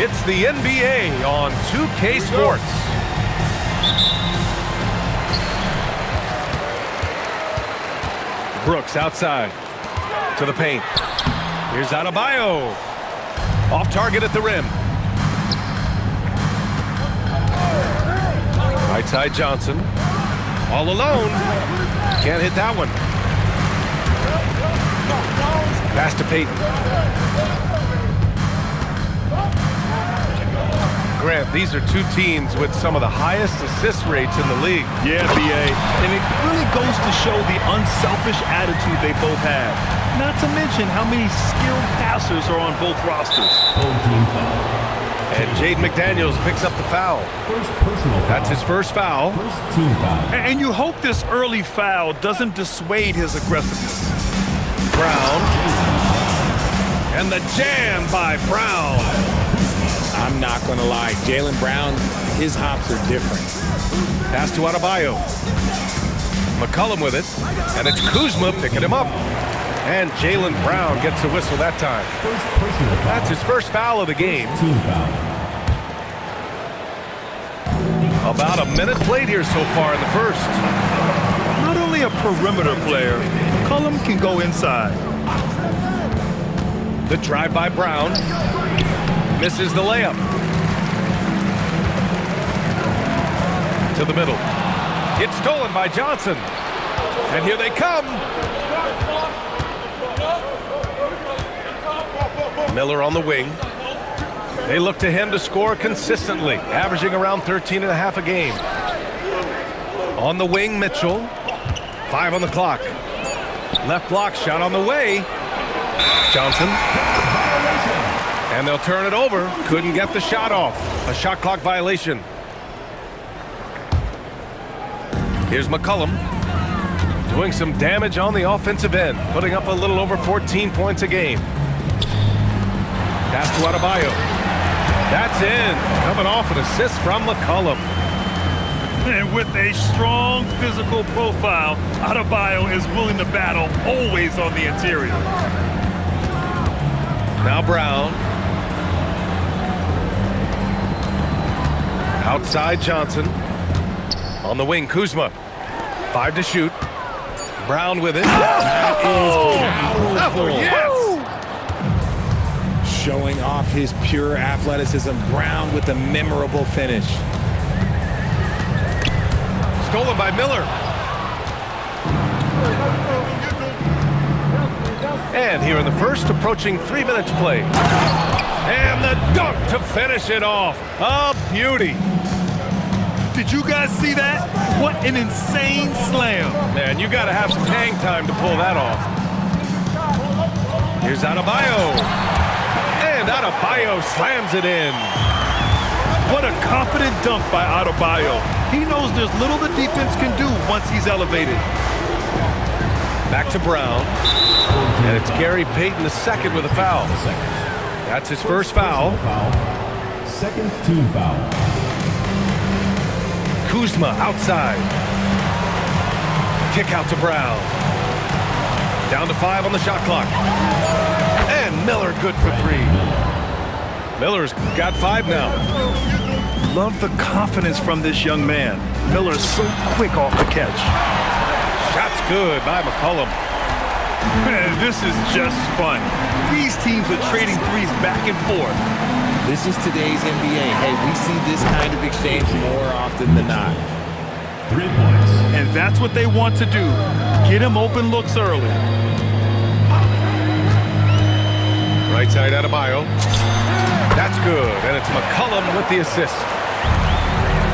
It's the NBA on 2K Sports. Brooks outside to the paint. Here's Adebayo. Off target at the rim. Right side Johnson. All alone. Can't hit that one. Pass to Peyton. Grant, these are two teams with some of the highest assist rates in the league. Yeah, B.A. And it really goes to show the unselfish attitude they both have. Not to mention how many skilled passers are on both rosters. And Jaden McDaniels picks up the foul. That's his first foul. And you hope this early foul doesn't dissuade his aggressiveness. Brown. And the jam by Brown. I'm not going to lie. Jaylen Brown, his hops are different. Pass to Adebayo. McCollum with it. And it's Kuzma picking him up. And Jaylen Brown gets a whistle that time. That's his first foul of the game. About a minute played here so far in the first. Not only a perimeter player, McCollum can go inside. The drive by Brown. Misses the layup. To the middle. It's stolen by Johnson. And here they come. Miller on the wing. They look to him to score consistently, averaging around 13.5 a game. On the wing, Mitchell. 5 on the clock. Left block shot on the way. Johnson. And they'll turn it over. Couldn't get the shot off. A shot clock violation. Here's McCollum. Doing some damage on the offensive end. Putting up a little over 14 points a game. Pass to Adebayo. That's in. Coming off an assist from McCollum. And with a strong physical profile, Adebayo is willing to battle, always on the interior. Now Brown. Outside Johnson. On the wing, Kuzma. 5 to shoot. Brown with it. Oh, yes! Showing off his pure athleticism. Brown with a memorable finish. Stolen by Miller. And here in the first, approaching 3 minutes played. And the dunk to finish it off. A beauty. Did you guys see that? What an insane slam. Man, you got to have some hang time to pull that off. Here's Adebayo. And Adebayo slams it in. What a confident dunk by Adebayo. He knows there's little the defense can do once he's elevated. Back to Brown. And it's Gary Payton II with a foul. That's his first foul. Second team foul. Kuzma outside. Kick out to Brown. Down to 5 on the shot clock. And Miller good for 3. Miller's got 5 now. Love the confidence from this young man. Miller's so quick off the catch. Shot's good by McCollum. Man, this is just fun. These teams are trading threes back and forth. This is today's NBA. Hey, we see this kind of exchange more often than not. 3 points. And that's what they want to do. Get him open looks early. Right side Adebayo. That's good. And it's McCollum with the assist.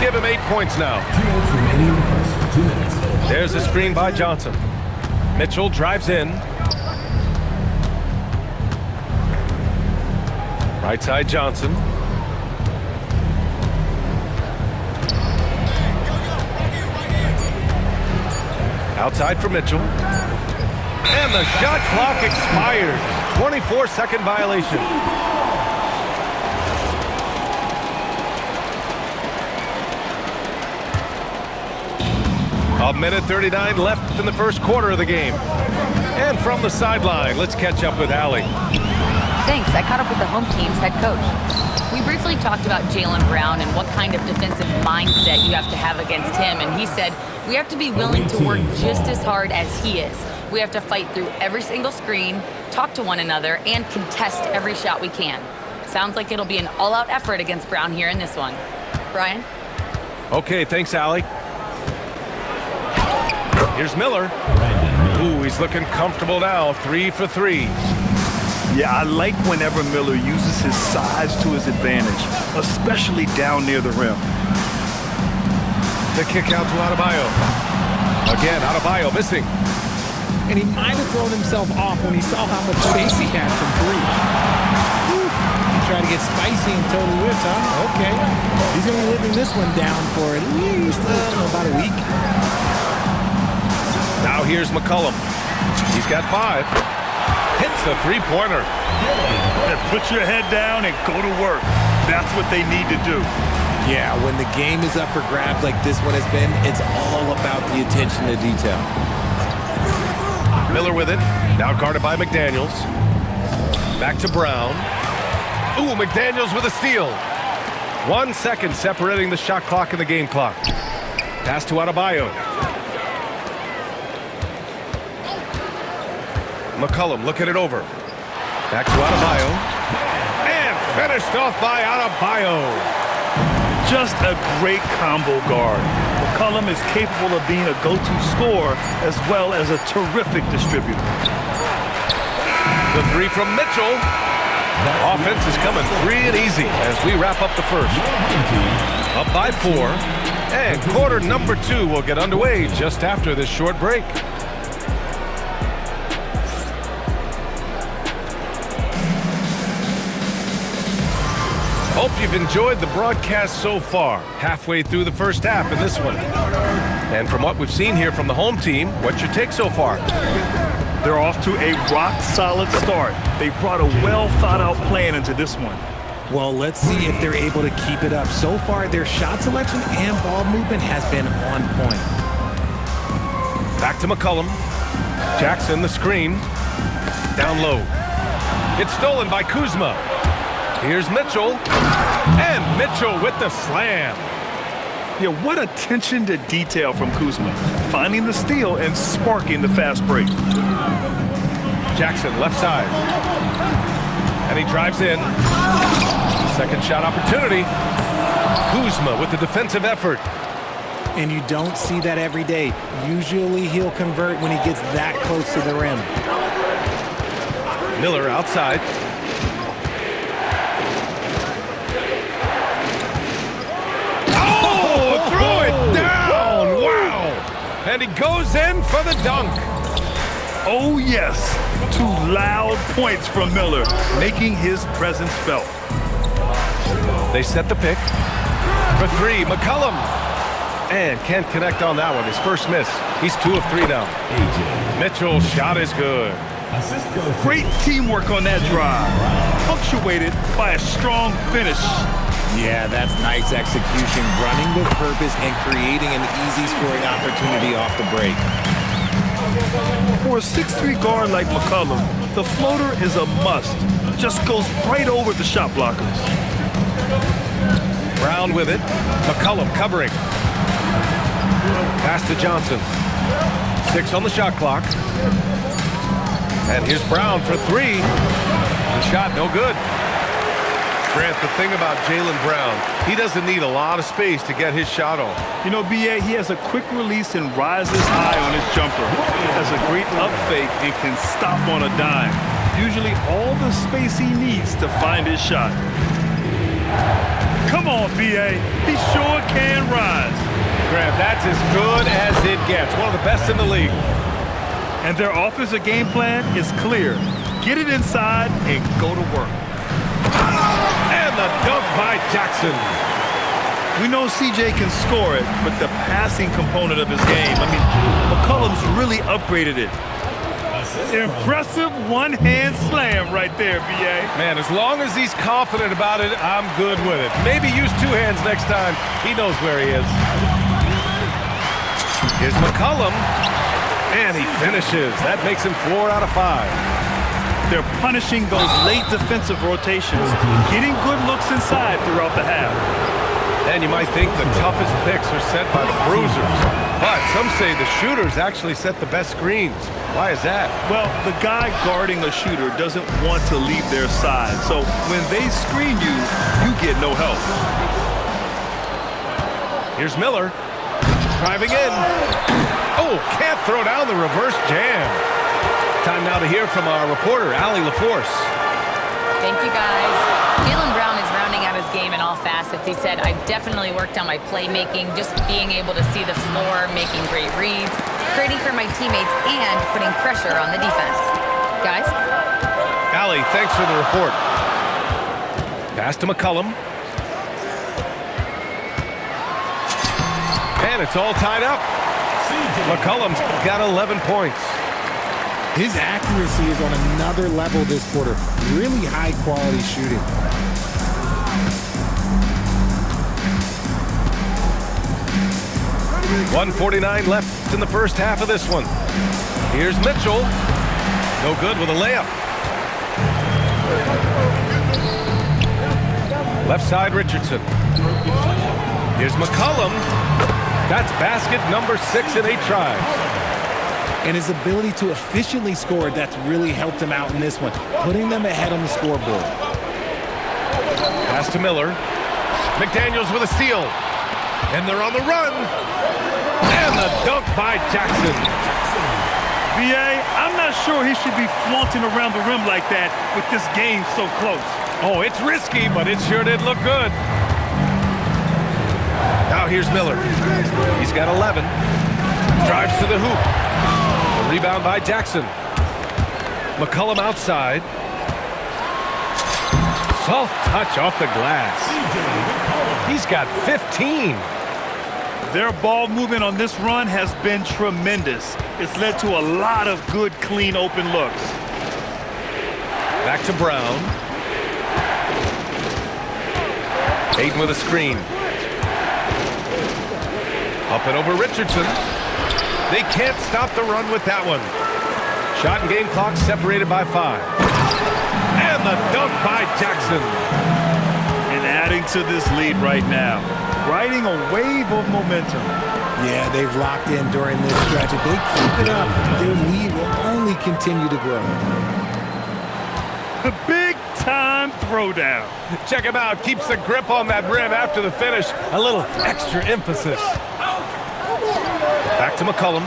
Give him 8 points now. 3 minutes remaining in the first. 2 minutes. There's a screen by Johnson. Mitchell drives in. Right side Johnson. Outside for Mitchell. And the shot clock expires. 24-second violation. A minute 39 left in the first quarter of the game. And from the sideline, let's catch up with Allie. Thanks. I caught up with the home team's head coach. We briefly talked about Jaylen Brown and what kind of defensive mindset you have to have against him. And he said, we have to be willing to work just as hard as he is. We have to fight through every single screen, talk to one another, and contest every shot we can. Sounds like it'll be an all-out effort against Brown here in this one. Brian? Okay, thanks, Allie. Here's Miller. Ooh, he's looking comfortable now. 3 for 3. Yeah, I like whenever Miller uses his size to his advantage, especially down near the rim. The kick out to Adebayo. Again, Adebayo missing. And he might have thrown himself off when he saw how much space he had from three. Whew. He tried to get spicy and totally whipped, huh? Okay. He's going to be living this one down for at least about a week. Now here's McCollum. He's got 5. Hits a three-pointer. Put your head down and go to work. That's what they need to do. Yeah, when the game is up for grabs like this one has been, it's all about the attention to detail. Miller with it. Now guarded by McDaniels. Back to Brown. Ooh, McDaniels with a steal. 1 second separating the shot clock and the game clock. Pass to Adebayo. McCollum looking it over. Back to Adebayo. And finished off by Adebayo. Just a great combo guard. McCollum is capable of being a go-to scorer as well as a terrific distributor. The 3 from Mitchell. Offense is coming free and easy as we wrap up the first. Up by 4. And quarter number 2 will get underway just after this short break. Hope you've enjoyed the broadcast so far. Halfway through the first half in this one. And from what we've seen here from the home team, what's your take so far? They're off to a rock-solid start. They brought a well-thought-out plan into this one. Well, let's see if they're able to keep it up. So far, their shot selection and ball movement has been on point. Back to McCollum. Jackson, the screen. Down low. It's stolen by Kuzma. Here's Mitchell. And Mitchell with the slam. Yeah, what attention to detail from Kuzma. Finding the steal and sparking the fast break. Jackson, left side. And he drives in. Second shot opportunity. Kuzma with the defensive effort. And you don't see that every day. Usually he'll convert when he gets that close to the rim. Miller outside. Oh, threw it down. Wow. And he goes in for the dunk. Oh, yes. 2 loud points from Miller, making his presence felt. They set the pick. For 3, McCollum. And can't connect on that one. His first miss. He's 2 of 3 now. Mitchell's shot is good. Great teamwork on that drive. Punctuated by a strong finish. Yeah, that's nice execution. Running with purpose and creating an easy scoring opportunity off the break. For a 6'3" guard like McCollum, the floater is a must. Just goes right over the shot blockers. Brown with it. McCollum covering. Pass to Johnson. 6 on the shot clock. And here's Brown for 3. The shot no good. Grant, the thing about Jaylen Brown, he doesn't need a lot of space to get his shot off. You know, B.A., he has a quick release and rises high on his jumper. Has a great up fake and can stop on a dime. Usually all the space he needs to find his shot. Come on, B.A., he sure can rise. Grant, that's as good as it gets. One of the best in the league. And their offensive game plan is clear. Get it inside and go to work. And the dunk by Jackson. We know CJ can score it, but the passing component of his game, McCollum's really upgraded it. Impressive one-hand slam right there, B.A. Man, as long as he's confident about it, I'm good with it. Maybe use 2 hands next time. He knows where he is. Here's McCollum. And he finishes. That makes him 4 out of 5. They're punishing those late defensive rotations, getting good looks inside throughout the half. And you might think the toughest picks are set by the bruisers, but some say the shooters actually set the best screens. Why is that? Well, the guy guarding a shooter doesn't want to leave their side, so when they screen you, you get no help. Here's Miller, driving in. Oh, can't throw down the reverse jam. Time now to hear from our reporter, Allie LaForce. Thank you, guys. Jaylen Brown is rounding out his game in all facets. He said, I've definitely worked on my playmaking, just being able to see the floor, making great reads, creating for my teammates, and putting pressure on the defense. Guys? Allie, thanks for the report. Pass to McCollum. And it's all tied up. McCollum's got 11 points. His accuracy is on another level this quarter. Really high quality shooting. .149 left in the first half of this one. Here's Mitchell. No good with a layup. Left side, Richardson. Here's McCollum. That's basket number 6 in 8 tries. And his ability to efficiently score, that's really helped him out in this one, putting them ahead on the scoreboard. Pass to Miller. McDaniels with a steal. And they're on the run. And the dunk by Jackson. B.A., I'm not sure he should be flaunting around the rim like that with this game so close. Oh, it's risky, but it sure did look good. Now here's Miller. He's got 11. Drives to the hoop. A rebound by Jackson. McCollum outside. Soft touch off the glass. He's got 15. Their ball movement on this run has been tremendous. It's led to a lot of good, clean, open looks. Back to Brown. Aiden with a screen. Up and over Richardson. They can't stop the run with that one. Shot and game clock separated by 5. And the dunk by Jackson. And adding to this lead right now, riding a wave of momentum. Yeah, they've locked in during this stretch. If they keep it up, their lead will only continue to grow. A big-time throwdown. Check him out. Keeps the grip on that rim after the finish. A little extra emphasis. Back to McCollum.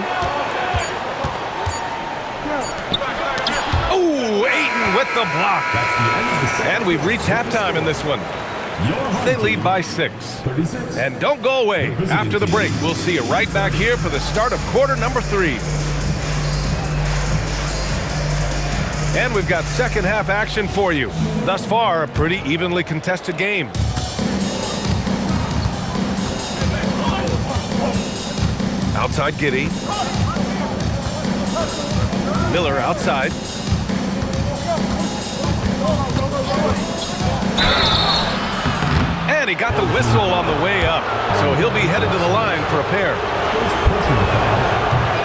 Oh, Ayton with the block. And we've reached halftime in this one. They lead by 6. And don't go away. After the break, we'll see you right back here for the start of quarter number 3. And we've got second half action for you. Thus far, a pretty evenly contested game. Outside Giddey. Miller outside. And he got the whistle on the way up, so he'll be headed to the line for a pair.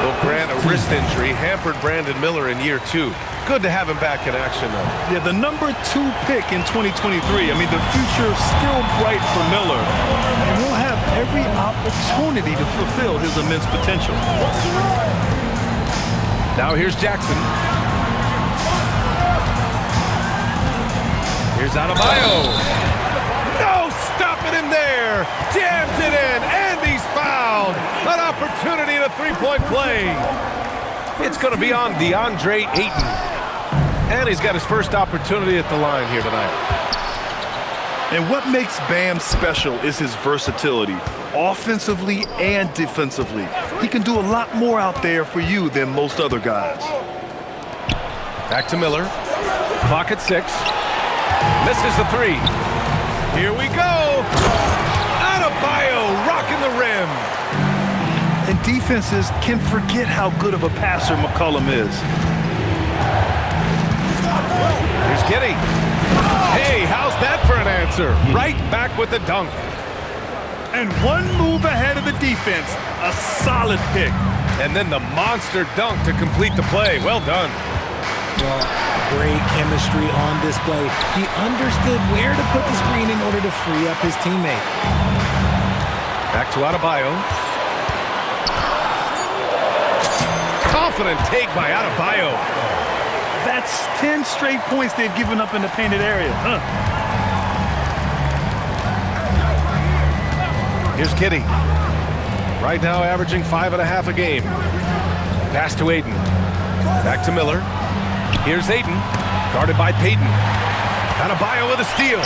Will grant a wrist injury hampered Brandon Miller in year 2. Good to have him back in action, though. Yeah, the number 2 pick in 2023. I mean, the future still bright for Miller. And he'll have every opportunity to fulfill his immense potential. Now here's Jackson. Here's Adebayo. No stopping him there. Jams it in, and he's fouled. An opportunity in a three-point play. It's going to be on DeAndre Ayton. And he's got his first opportunity at the line here tonight. And what makes Bam special is his versatility, offensively and defensively. He can do a lot more out there for you than most other guys. Back to Miller. Clock at 6. Misses the 3. Here we go. Adebayo rocking the rim. And defenses can forget how good of a passer McCollum is. Here's Giddey. Hey, how's that for an answer? Right back with the dunk. And one move ahead of the defense. A solid pick. And then the monster dunk to complete the play. Well done. Well, great chemistry on display. He understood where to put the screen in order to free up his teammate. Back to Adebayo. Confident take by Adebayo. That's 10 straight points they've given up in the painted area. Here's Giddey. Right now averaging 5.5 a game. Pass to Ayton. Back to Miller. Here's Ayton. Guarded by Payton. Adebayo with a steal.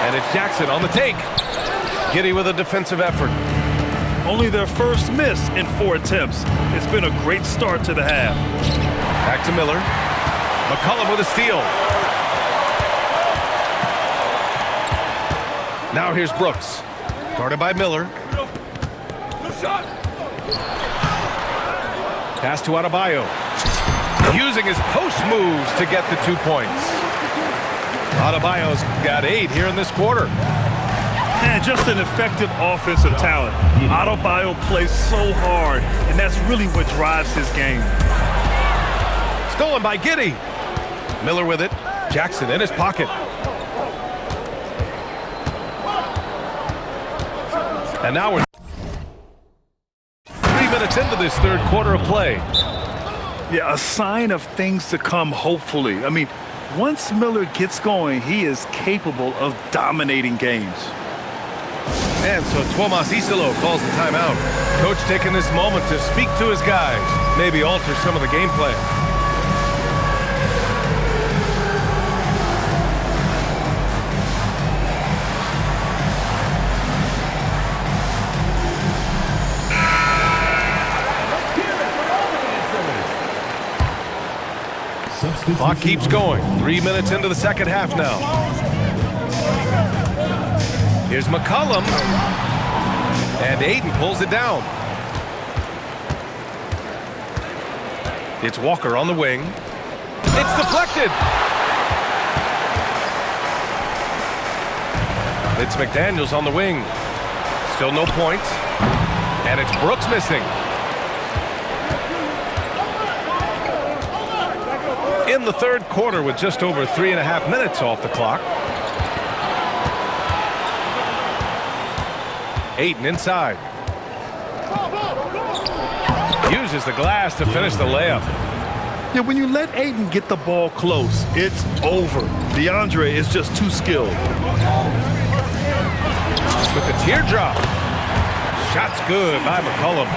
And it's Jackson on the take. Giddey with a defensive effort. Only their first miss in 4 attempts. It's been a great start to the half. Back to Miller. McCollum with a steal. Now here's Brooks. Guarded by Miller. Pass to Adebayo. Using his post moves to get the 2 points. Adebayo's got 8 here in this quarter. And just an effective offensive talent. Adebayo plays so hard, and that's really what drives his game. Stolen by Giddey. Miller with it. Jackson in his pocket. And now we're 3 minutes into this third quarter of play. Yeah, a sign of things to come, hopefully. I mean, once Miller gets going, he is capable of dominating games. And so Tomas Isilo calls the timeout. Coach taking this moment to speak to his guys, maybe alter some of the game plan. Clock keeps going. 3 minutes into the second half now. Here's McCollum. And Ayton pulls it down. It's Walker on the wing. It's deflected. It's McDaniels on the wing. Still no points. And it's Brooks missing. In the third quarter with just over 3.5 minutes off the clock. Ayton inside. Uses the glass to finish the layup. Yeah, when you let Ayton get the ball close, it's over. DeAndre is just too skilled. With the teardrop. Shot's good by McCollum.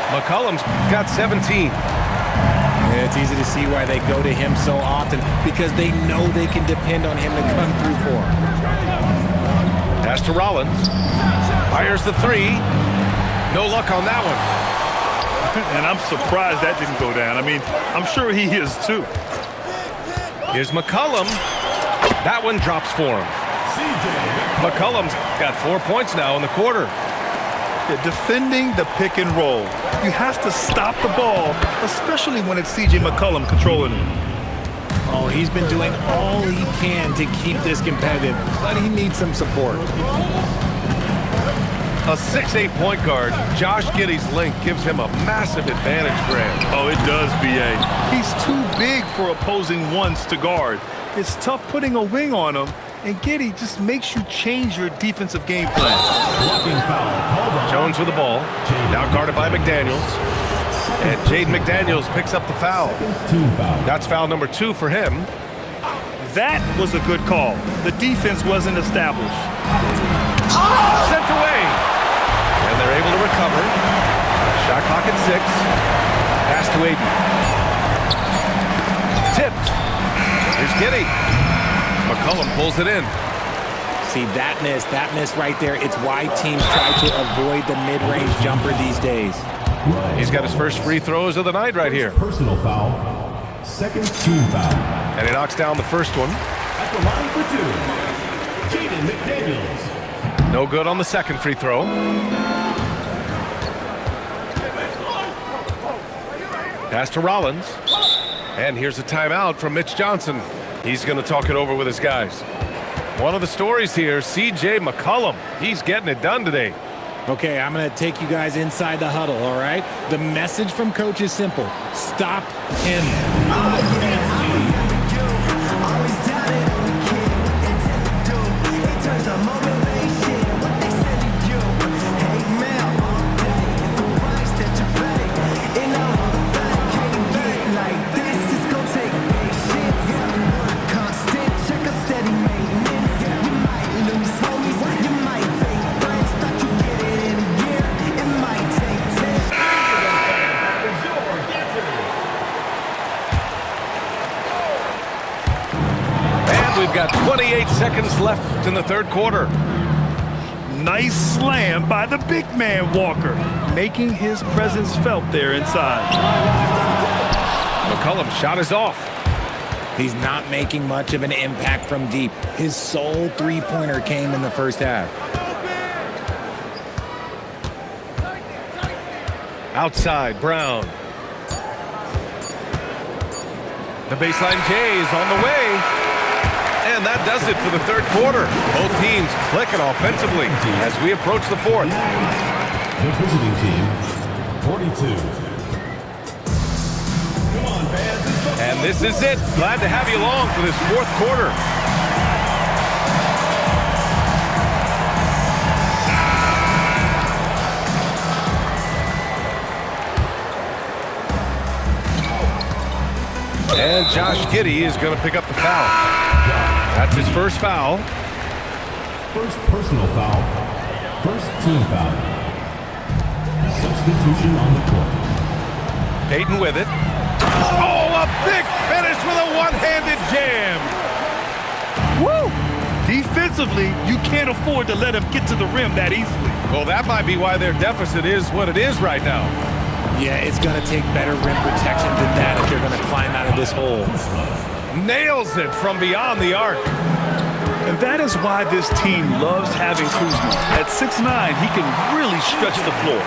McCollum's got 17. Yeah, it's easy to see why they go to him so often, because they know they can depend on him to come through for them. Pass to Rollins. Fires the 3. No luck on that one. And I'm surprised that didn't go down. I mean, I'm sure he is too. Here's McCollum. That one drops for him. McCollum's got 4 points now in the quarter. Yeah, defending the pick and roll. You have to stop the ball, especially when it's C.J. McCollum controlling it. Oh, he's been doing all he can to keep this competitive, but he needs some support. A 6'8" point guard, Josh Giddey's length gives him a massive advantage for him. Oh, it does, B.A. He's too big for opposing ones to guard. It's tough putting a wing on him, and Giddey just makes you change your defensive game plan. Jones with the ball, now guarded by McDaniels. And Jaden McDaniels picks up the foul. That's foul number 2 for him. That was a good call. The defense wasn't established. Sent away. And they're able to recover. Shot clock at 6. Pass to Ayton. Tipped. Here's Giddey. McCollum pulls it in. See, that miss right there, it's why teams try to avoid the mid-range jumper these days. He's got his first free throws of the night right here. Personal foul. Second team foul. And he knocks down the first one. At the line for 2, Jaden McDaniels. No good on the second free throw. Pass to Rollins. And here's a timeout from Mitch Johnson. He's going to talk it over with his guys. One of the stories here, C.J. McCollum. He's getting it done today. Okay, I'm going to take you guys inside the huddle, all right? The message from coach is simple. Stop him. We've got 28 seconds left in the third quarter. Nice slam by the big man Walker, making his presence felt there inside. McCollum's shot is off. He's not making much of an impact from deep. His sole three-pointer came in the first half. Outside, Brown. The baseline J is on the way. And that does it for the third quarter. Both teams clicking offensively as we approach the fourth. The visiting team, 42. Come on, fans. And this is it. Glad to have you along for this fourth quarter. And Josh Giddey is going to pick up the foul. That's his first foul. First personal foul. First team foul. Substitution on the court. Payton with it. Oh, a big finish with a one-handed jam. Woo! Defensively, you can't afford to let him get to the rim that easily. Well, that might be why their deficit is what it is right now. Yeah, it's going to take better rim protection than that if they're going to climb out of this hole. Nails it from beyond the arc. And that is why this team loves having Kuzma. At 6'9", he can really stretch the floor.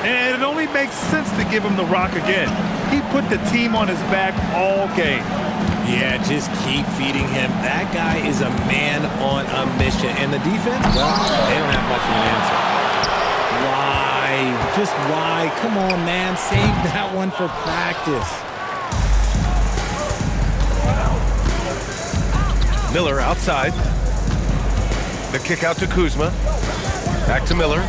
And it only makes sense to give him the rock again. He put the team on his back all game. Yeah, just keep feeding him. That guy is a man on a mission. And the defense, well, they don't have much of an answer. Why? Just why? Come on, man. Save that one for practice. Miller outside. The kick out to Kuzma. Back to Miller.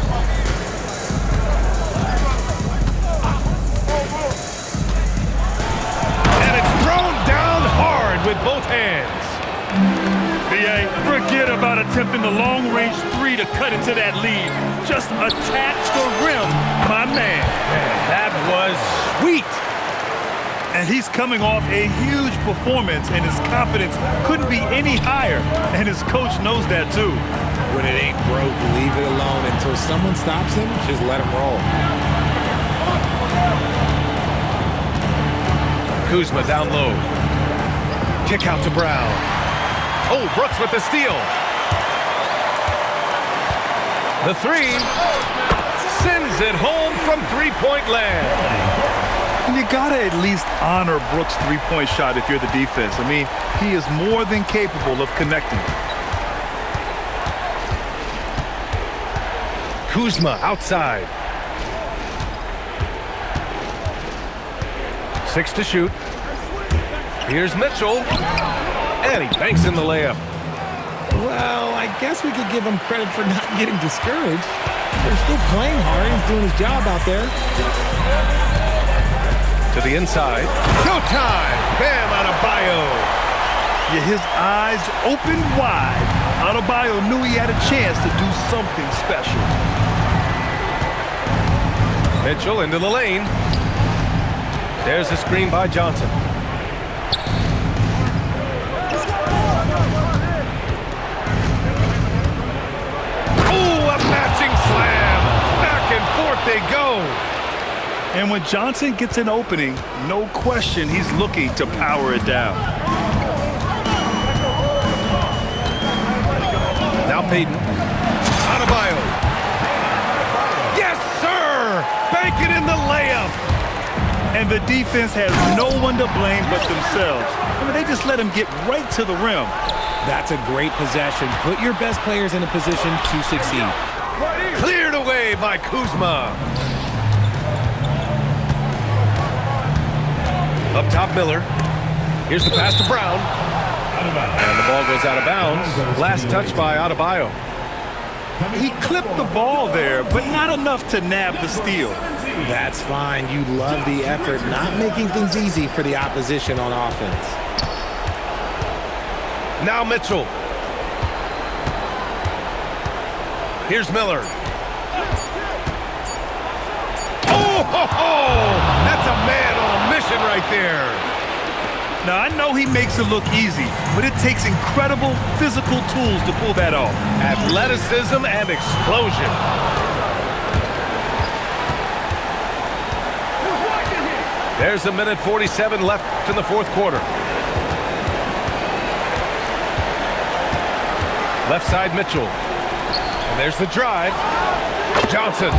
And it's thrown down hard with both hands. B.A., forget about attempting the long-range three to cut into that lead. Just attack the rim, my man. That was sweet. And he's coming off a huge performance, and his confidence couldn't be any higher. And his coach knows that, too. When it ain't broke, leave it alone. Until someone stops him, just let him roll. Kuzma down low. Kick out to Brown. Oh, Brooks with the steal. The three sends it home from three-point land. And you gotta at least honor Brooks' three-point shot if you're the defense. I mean, he is more than capable of connecting. Kuzma outside. 6 to shoot. Here's Mitchell. And he banks in the layup. Well, I guess we could give him credit for not getting discouraged. They're still playing hard. He's doing his job out there. To the inside. Showtime! Bam Adebayo. Yeah, his eyes open wide. Adebayo knew he had a chance to do something special. Mitchell into the lane. There's the screen by Johnson. Oh, a matching slam. Back and forth they go. And when Johnson gets an opening, no question he's looking to power it down. Now Payton. Adebayo. Yes, sir! Bank it in the layup. And the defense has no one to blame but themselves. I mean, they just let him get right to the rim. That's a great possession. Put your best players in a position to succeed. Cleared away by Kuzma. Up top, Miller. Here's the pass to Brown. And the ball goes out of bounds. Last touch by Adebayo. He clipped the ball there, but not enough to nab the steal. That's fine. You love the effort, not making things easy for the opposition on offense. Now Mitchell. Here's Miller. Oh, that's a man on a mission right there. Now, I know he makes it look easy, but it takes incredible physical tools to pull that off. Athleticism and explosion. There's a minute 47 left in the fourth quarter. Left side, Mitchell. And there's the drive. Johnson.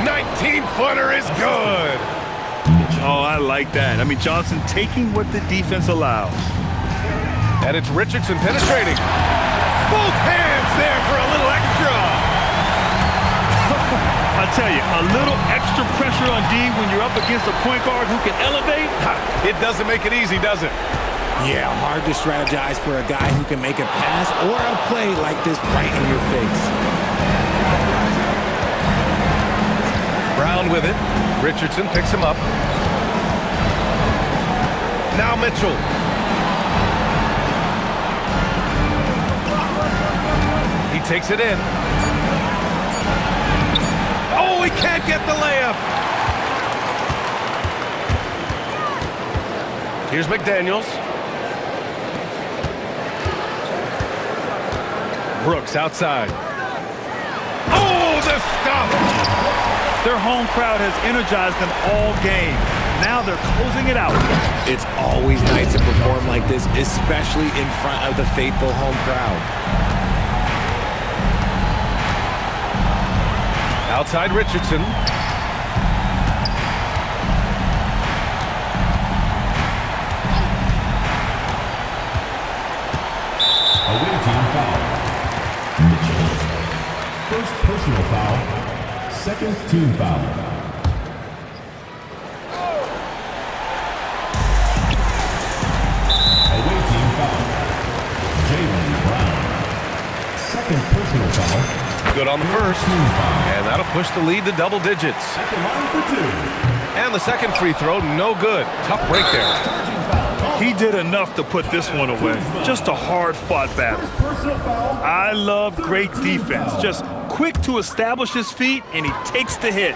19-footer is good. Oh, I like that. I mean, Johnson taking what the defense allows. And it's Richardson penetrating. Both hands there for a little extra. I tell you, a little extra pressure on D when you're up against a point guard who can elevate. It doesn't make it easy, does it? Yeah, hard to strategize for a guy who can make a pass or a play like this right in your face. Brown with it. Richardson picks him up. Now Mitchell. He takes it in. Oh, he can't get the layup. Here's McDaniels. Brooks outside. Oh, the stuff! Their home crowd has energized them all game. Now they're closing it out. It's always nice to perform like this, especially in front of the faithful home crowd. Outside Richardson. Away team foul. Mitchell. First personal foul. Second team foul. Away team foul. Jaylen Brown. Second personal foul. Good on the first. And that'll push the lead to double digits. At the line for two. And the second free throw, no good. Tough break there. He did enough to put this one away. Just a hard-fought battle. I love great defense. Just quick to establish his feet, and he takes the hit.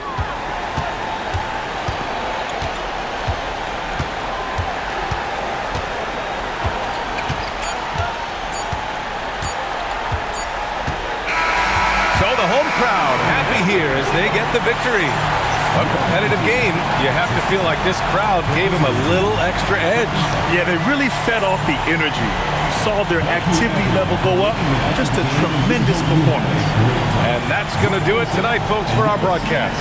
So the home crowd happy here as they get the victory. A competitive game. You have to feel like this crowd gave him a little extra edge. Yeah, they really fed off the energy. You saw their activity level go up. Just a tremendous performance. And that's going to do it tonight, folks, for our broadcast.